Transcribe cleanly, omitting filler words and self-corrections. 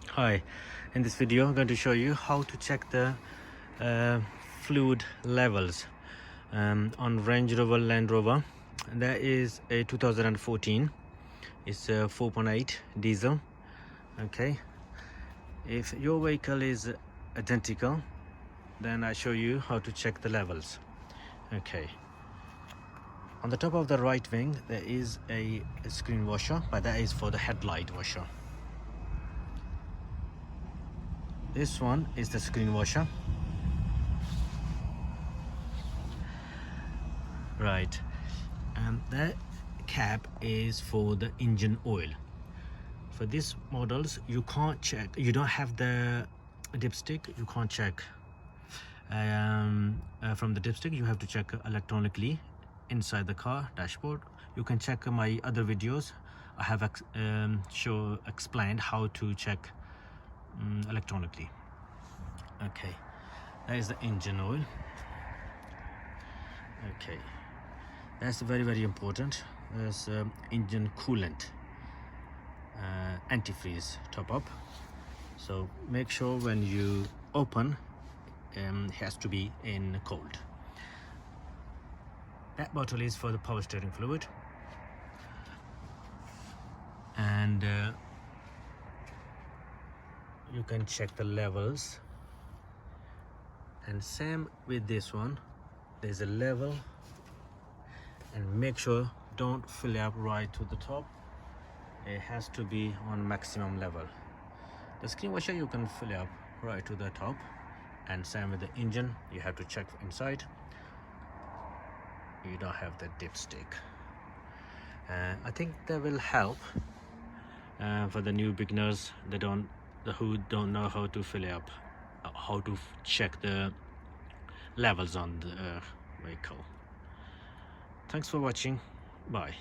Hi, in this video I'm going to show you how to check the fluid levels on Range Rover Land Rover. That is a 2014. It's a 4.8 diesel. Okay, if your vehicle is identical, then I show you how to check the levels. Okay, on the top of the right wing there is a screen washer, but that is for the headlight washer. This one is the screen washer. Right, and that cap is for the engine oil. For these models you can't check, you don't have the dipstick, you can't check from the dipstick. You have to check electronically inside the car dashboard. You can check my other videos. I have explained how to check electronically. Okay, that is the engine oil. Okay, that's very important. There's engine coolant, antifreeze top up. So make sure when you open, it has to be in cold. That bottle is for the power steering fluid, and you can check the levels. And same with this one, there's a level, and make sure don't fill up right to the top. It has to be on maximum level. The screen washer you can fill up right to the top, and same with the engine, you have to check inside. You don't have the dipstick. I think that will help for the new beginners who don't know how to fill up, how to check the levels on the vehicle. Thanks for watching. Bye.